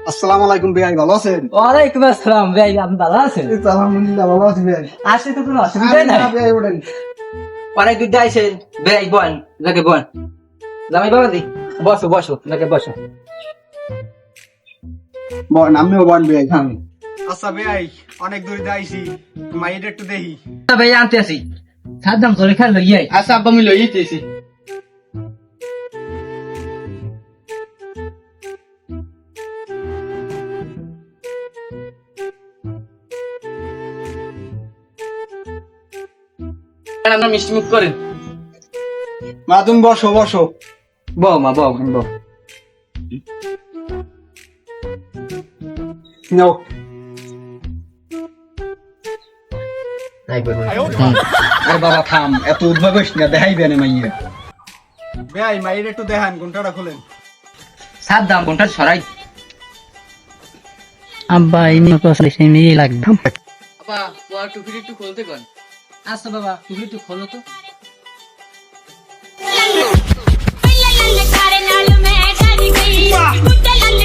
আসসালামু আলাইকুম ভাই, ভালো আছেন? ওয়ালাইকুম আসসালাম ভাই, আপনি ভালো আছেন? আলহামদুলিল্লাহ ভালো আছি ভাই। আসলে তো কোনো অসুবিধা নাই। ভাই ওঠেন। অনেক দূর দিয়ে আইসেন ভাই, বল লাগে বল। জামাই বাবা দি বসো বসো লাগে বসো। বন আমিও বন ভাই আমি। আচ্ছা ভাই, অনেক দূর দিয়ে আইছি, মাইটা একটু দেখি। ভাই আনতে আসি, সাদ্দাম করে খেল লইয়াই। আচ্ছা আব্বা আমি লইতেছি। আপনার মিষ্টি মুখ করেন। মা তুমি বসো বসো। বউ মা বউ বউ। নাও। আরে বাবা থাম, এত উদ্ভব হইস না, দেখাইবে না মাইয়া। ভাই মাইটা একটু দেখান, ঘন্টাটা খুলেন। সাদ্দাম কোনটা সরাই। আব্বা এমনি কথা সেই মেয়ে লাগতাম। বাবা তোমার টুপিটা একটু খুলতে কোন। আচ্ছা বাবা টুপি একটু খোলো তো।